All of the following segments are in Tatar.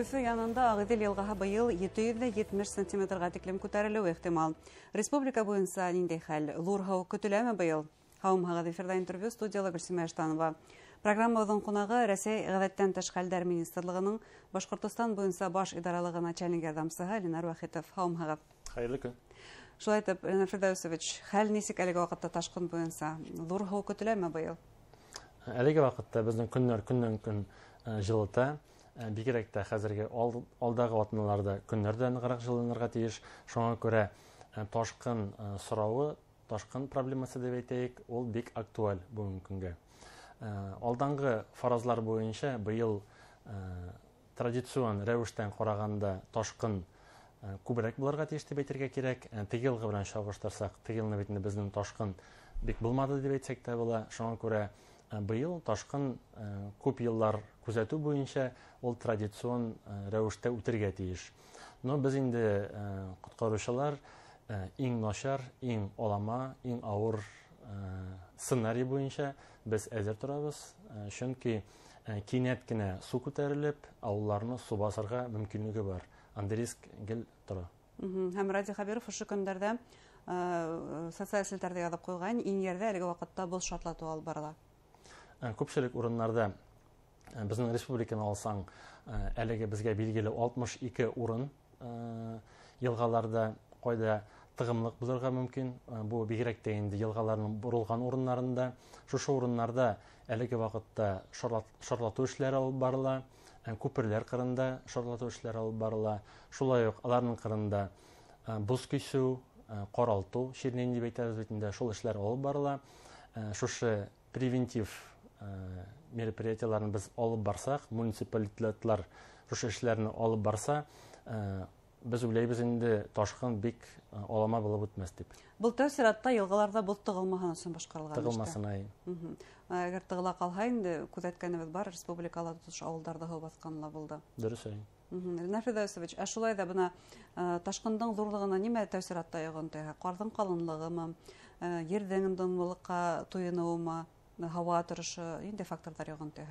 Өфө янында Ағидел елгаһы быйыл 770 сантиметрга тиклем күтәрелүе ихтимал. Республика буенча ниндәй хәл? Зур һау көтеләме быйыл? Һаумһага эфирда интервью студиялы Гөлсимә Эштанова. Программабыздың кунагы Рәсәй гадәттән тыш хәлләр министрлыгының Башкортстан буенча баш идаралыгы начальник ярдәмчесе Ленар Вахитов. Һаумһага. Хәерле көн. Шулай итеп, Ленар Фирдәүсович, хәл нисек әлеге вакытта ташкын буенча? Зур һау көтеләме быйыл? Әлеге вакытта безнең көннәр көннән-көн җылыта. Бигрәк тә хәзерге алдагы атналарда көннәрдән ныграк җылынырга тиеш. Шуңа күрә ташкын соравы, ташкын проблемасы дип әйтәйек, ул бик актуаль бүгенге көнгә. Алдангы фаразлар буенча быел традицион рәвештән караганда ташкын күбрәк булырга тиеш дип әйтергә кирәк. Теге елгы белән чагыштырсак, теге елны бит инде безнең ташкын бик булмады дип әйтсәк тә була. Шуңа күрә быел ташкын күп еллар күзәтү буенча ул традицион рәвештә үтәргә тиеш. Но без инде коткаручылар иң начар, иң алама, иң авыр сценарий буенча без әзер торабыз. Чөнки кинәт кенә су күтәрелеп, авылларны су басарга мөмкинлеге бар. Андый риск гел тора. Һәм Ради Хәбиров ошо көндәрдә социаль селтәрдә язып куйган, иң ярдә әлеге вакытта бул шартлату алып барыла. Күпчелек урыннарда безнең республиканы алсаң, әлеге безгә билгеле 62 урын елгаларда кайда тыгымлык булырга мөмкин. Бу бигрәк тә инде елгаларның бурылган урыннарында, шушы урыннарда әлеге вакытта шарлату эшләре алып барыла, күперләр кырында шарлату эшләре алып барыла. Шулай ук аларның кырында буз кисү, каралту, ширнен дип әйтәбез бит инде, шул эшләр алып барыла. Шушы превентив мероприятияларны без алып барсак, муниципалитетлар шушы эшләрне алып барса, без уйлайбыз инде ташкын бик алама булып үтмәс дип. Бул тәэсиратта елгаларда бул тыгылмаһын өчен башкарылган. Тыгылмасын. Әгәр тыгыла калһа инде күзәткәнебез бар, республикаларда туш авылларда һау басканла булды. Дөрес. Ленар Фирдәүсович, шулай да бына ташкындың зурлыгына нимә тәэсиратта йогынты? Кардың калынлыгымы, ердән дымлыкка туйынуымы, һава торышы, инде факторлар йогынты?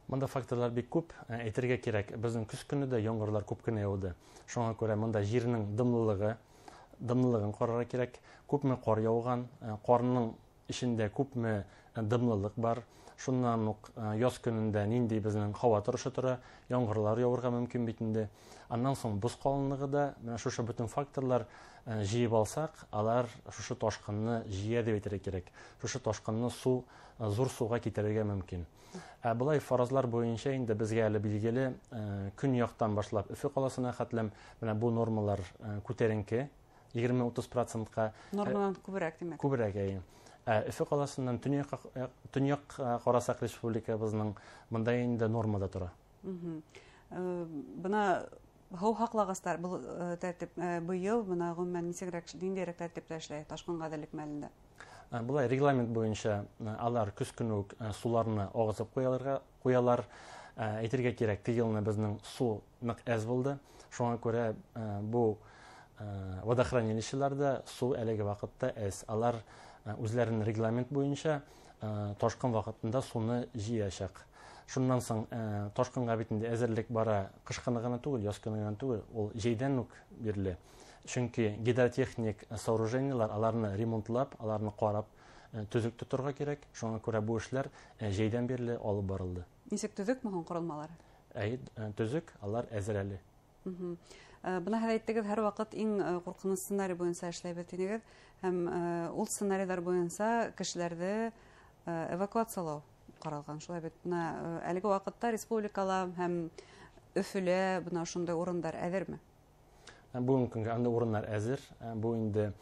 Монда факторлар бик күп. Әйтергә кирәк, безнең көз көнендә яңгырлар күп кенә яуды. Шуңа күрә монда җирнең дымлылыгын карарга кирәк. Күпме кар яуган, карның ичендә күпме дымлылык бар. Шуннан ук яз көнендә нинди безнең һава торышы тора, яңгырлар яурга мөмкин бит инде. Аннан соң буз калынлыгы да, менә шушы бөтен факторлар җыеп алсак, алар шушы ташкынны җыя дип әйтергә кирәк. Шушы ташкынны зур суга китерергә мөмкин. Булай фаразлар буенча инде безгә әле билгеле көньяктан башлап Өфө каласына хәтлем менә бу нормалар күтәренке 20-30%-ка. Нормадан күбрәк димәк. Күбрәк әйе. Өфө каласыннан төньяк карасак республикабызның монда инде нормада тора. Бына һау хаклагыстар бу тәртип быел бына гомумән нисегрәк диндәрәк тәртиптә эшләй ташкын гадәллек мәлендә. Булай регламент буенча алар көз көне үк суларны агызып куялар. Әйтергә кирәк, теге елны безнең су нык әз булды. Шуңа күрә бу водохранилищеларда су әлеге вакытта әз. Алар үзләренең регламент буенча ташкын вакытында суны җыячак. Шуннан соң ташкынга бит инде әзерлек бара, кышкыны гына түгел, яз көне генә түгел, ул җәйдән үк бирелә. Чөнки гидротехник сооружениялар аларны ремонтлап, аларны карап, төзек тоторга кирәк. Шуңа күрә бу эшләр җәйдән бирле алып барылды. Ничек төзекме һуң корылмалары? Төзек, алар әзер әле. Бына һәр әйттегез, һәр вакыт иң куркыныч сценарий буенча эшләйбез дигез, һәм ул сценарийлар буенча кешеләрне эвакуациялау каралган. Шулай бит, әлеге вакытта республикала һәм Өфөлә бына шундай урындар әзерме? Бүгенге көнгә анда урыннар әзер. Бу инде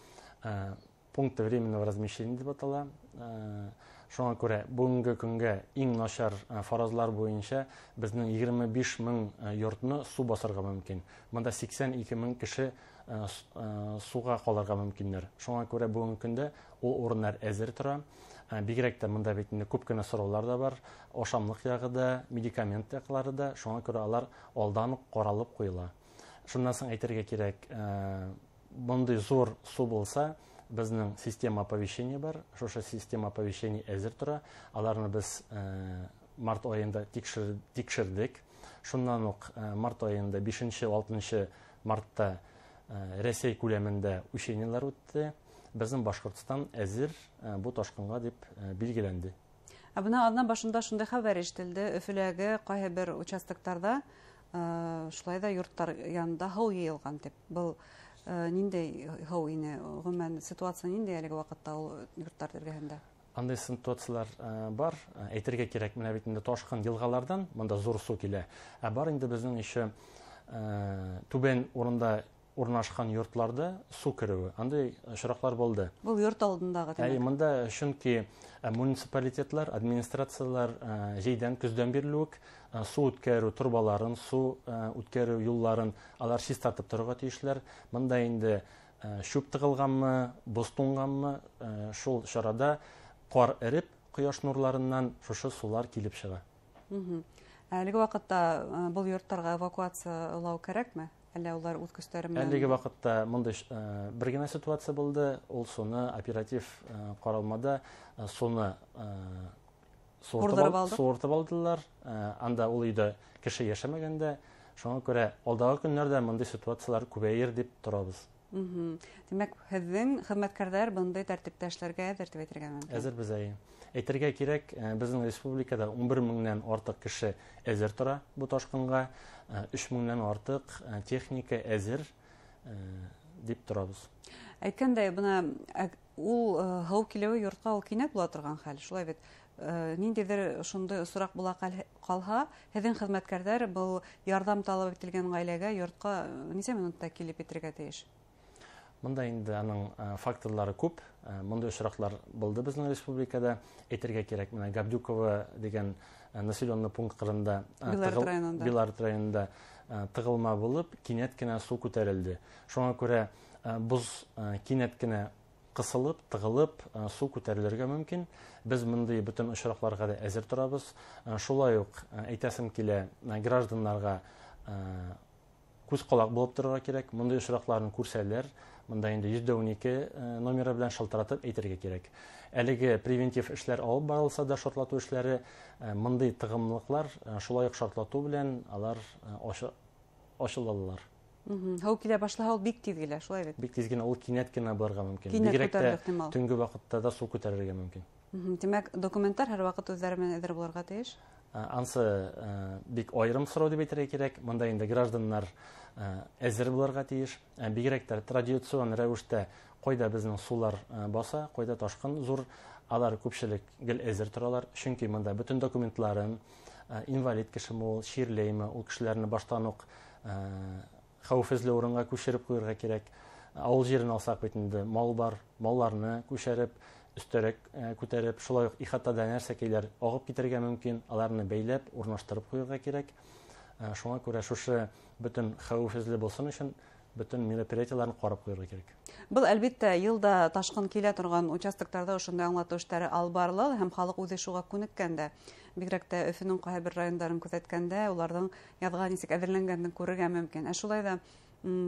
пункты временного размещения дип атала. Шуңа күрә бүгенге көнгә иң начар фаразлар буенча безнең 25 мең йортны су басарга мөмкин. Монда 82 мең кеше суга калырга мөмкиннәр. Шуңа күрә бүгенге көндә ул урыннар әзер тора. Бигрәк тә монда бит инде күп кенә сораулар да бар. Ашамлык ягы да, медикамент яклары да. Шуңа күрә алар алдан ук каралып куела. Шуннан соң әйтергә кирәк, мондый зур су булса, безнең система оповещения бар. Шушы система оповещения әзер тора. Аларны без март айында тикшердек. Шуннан ук март айында 5-6 мартта Рәсей күләмендә учениялар үтте. Безнең Башкортстан әзер бу ташкынга дип билгеләнде. Бuna adına başında şunday haber ишетелде, Өфөләге кайһы бер участоктарда шулай да йорттар янында һау йыелган дип. Бу ниндәй һау ине? Гомумән ситуация ниндәй әлеге вакытта ул йорттар эргәһендә? Андай ситуациялар бар. Әйтергә кирәк, менә бит инде ташкын елгалардан монда зур су килә. Бар инде безнең ише түбән урында урнашкан йортларда су керүе. Андай очраклар булды. Бу йорт алдындагы демәк. Монда чөнки муниципалитетлар, администрациялар җәйдән көздән бирлек су үткәрү турбаларын, су үткәрү юлларын алар чистартып торырга тиешләр. Монда инде шуп тыгылганмы, боз туңганмы, шул чарада кар эреп, кояш нурларыннан шушы сулар килеп чыга. Әлеге вакытта бу йортларга эвакуациялау кирәкме? Әллә улар үз көчләре белән? Әлеге вакытта мондай бер генә ситуация булды. Ул суны оператив каралмада суны суыртып алдылар. Анда ул өйдә кеше яшәмәгәндә. Шуңа күрә алдагы көннәрдә мондай ситуациялар күбәер дип торабыз. Демәк, һезнең хезмәткәрләр мондай тәртиптә эшләргә әзер дип әйтергә мөмкин. Әзер без әйтергә кирәк, безнең республикада 11 меңнән артык кеше әзер тора бу ташкынга. 3 меңнән артык техника әзер дип торабыз. Әйткәндәй, бuna ул һау килүе йортка ул кинәт була торган хәл. Шулай бит. Ниндидер шундый осрак була калһа, һезнең хезмәткәрләр бу ярдәм таләп ителгән гаиләгә йортка ничә минутта килеп итәргә тиеш? Монда инде аның факторлары күп. Мондай очраклар булды безнең республикада. Әйтергә кирәк, менә Габдюково дигән населенный пункт кырында, Белорет районында тыгылма булып, кинәт кенә су күтәрелде. Шуңа күрә боз кинәт кенә кысылып, тыгылып, су күтәрелергә мөмкин. Без мондай бүтән очракларга да әзер торабыз. Шулай ук әйтәсем килә, гражданнарга күз калак булып торырга кирәк. Мондай очракларны күрсәләр, монда инде 112 номеры белән шалтыратып әйтергә кирәк. Әлеге превентив эшләр алып барылса да, шартлату эшләре, мондай тыгымлыклар шулай ук шартлату белән алар ачылалар. Һау килә башлаһа ул бик тиз килә, шулай бит. Бик тиз генә ул кинәт кенә барырга мөмкин. Бигрәк тә төнге вакытта да су күтәрергә мөмкин. Демәк, документлар һәр вакыт үзләре белән әзер булырга тиеш. Ансы бик аерым сорау дип әйтергә кирәк. Монда инде гражданнар әзер булырга тиеш. Бигрәк тә традицион рәвештә кайда безнең сулар баса, кайда ташкын зур, алар күпчелек гел әзер торалар. Чөнки монда бүтән документларын, инвалид кешеме ул, ширләйме, ул кешеләрне баштан ук хәүефле урынга күчереп куярга кирәк. Авыл җирен алсак бит инде мал бар, малларны күчереп, өстәрәк күтәреп, шулай ук ихатада нәрсәкәйләр агып китәргә мөмкин, аларны бәйләп, урнаштырып куярга кирәк. Шуңа күрә шушы бүтән хәүефле булсын өчен бүтән мероприятияларны карап куярга кирәк. Был әлбәттә елда ташкын килә торган участоктарда ошондай аңлату эшләре алып барыла һәм халык үзе шуга күнеккәндә. Бигрәк тә Өфөнең кайһы бер райондарын күзәткәндә, уларның язга ничек әзерләнгәнен күрергә мөмкин. Шулай да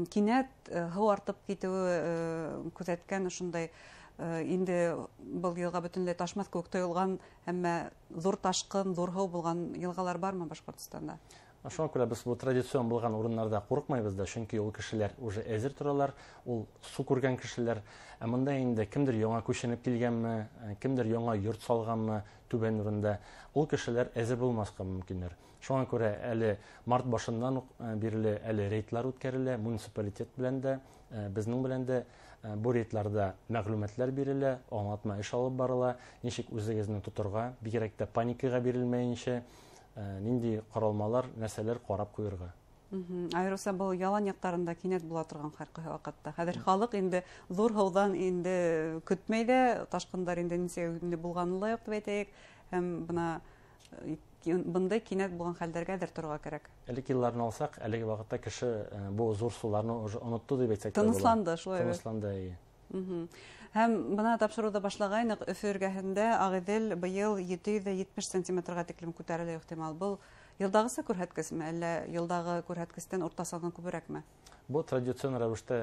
кинәт һау артып китүе күзәткән ошондай инде был елга бөтенләй ташмас күк тоелган, әмма зур ташкын, зур һау булган елгалар бармы Башкортстанда? Шуңа күрә без бу традицион булган урыннарда курыкмайбыз да, чөнки ул кешеләр уже әзер торалар, ул су күргән кешеләр. Монда инде кемдер яңа күченеп килгәнме, кемдер яңа йорт салганмы түбән урында, ул кешеләр әзер булмаска мөмкиннәр. Шуңа күрә әле март башыннан бирле әле рейдлар үткәрелә, муниципалитет белән дә, безнең белән дә бу рейдларда мәгълүматлар бирелә, аңлатма эш алып барыла, ничек үзегезне тоторга, бигрәк тә паникага бирелмәенчә нинди каралмалар, нәрсәләр карап куярга. Айрыса бу ялан яктарында кинәт була торган һәр вакытта. Хәзер халык инде зур һаудан инде көтмәй дә, ташкындар инде ничек булганын ла юк дип әйтәйек. Һәм бuna бундай кинәт булган хәлләргә әзер торырга кирәк. Әлеге елларны алсак, әлеге вакытта кеше бу зур суларны уже онытты дип әйтсәк тә була. Тынысланды, шулай. Тынысланды. Һәм бuna тапшыруда башлагайнык, Өфө эргәһендә Агыйдел быел 770 сантиметрга тиклем күтәрелә ихтимал. Бу Йылдагысы күрһәткесме, әллә йылдагы күрһәткестән уртасынан күбрәкме? Бу традицион рәвештә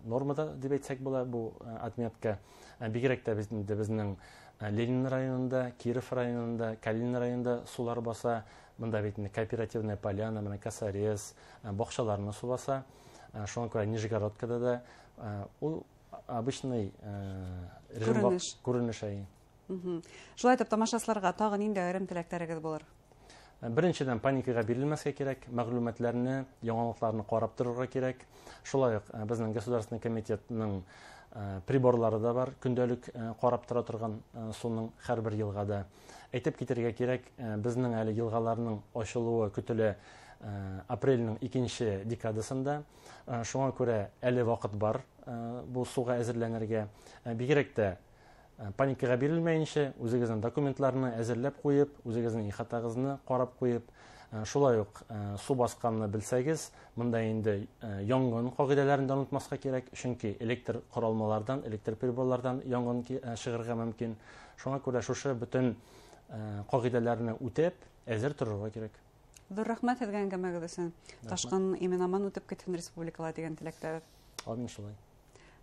нормада дип әйтсәк була бу отметка. Бигрәк тә безнең Ленин районында, Киров районында, Калин районында сулар баса, монда бит кооперативная поляна, менә Косарез, бакчаларны су баса. Шуңа күрә Нижегородкада да ул обычный режим күренеш. Шулай итеп, тамашачыларга тагы нинди аерым теләкләрегез булыр? Беренчедән паникага бирелмәскә кирәк, мәгълүматларны, яңалыкларны карап торырга кирәк. Шулай ук безнең государственный комитетның приборлары да бар, көндәлек карап тора торган суның һәрбер елгада. Әйтеп китәргә кирәк, безнең әле елгаларның ачылуы көтелә апрельнең 2 декадасында. Шуңа күрә әле вакыт бар бу суга әзерләнергә. Бигрәк тә паникага бирелмәенчә, үзегезнең документларны әзерләп куеп, үзегезнең ихатагызны карап куеп, шулай ук су басканны белсәгез, монда инде янгын кагыйдәләрен дә онытмаска кирәк, чөнки электр коралмалардан, электр приборлардан янгын чыгарга мөмкин. Шуңа күрә шушы бөтен кагыйдәләрне үтәп, әзер торырга кирәк. Зур рәхмәт һеҙгә әңгәмәгеҙ өсөн. Ташҡын имен-аман үтеп китһен республикала дигән теләктәбеҙ. Амин шулай.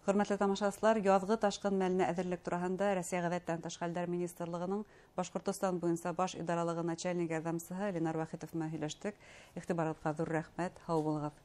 Хөрмәтле тамашасылар, яҙғы ташҡын мәленә әҙерлек тураһында Рәсәй ғәҙәттән тыш хәлдәр министрлығының Башҡортостан буйынса баш идаралығы начальник ярҙамсыһы Ленар Вахитов менән һөйләштек. Иғтибарығыҙға ҙур рәхмәт. Һау булығыҙ.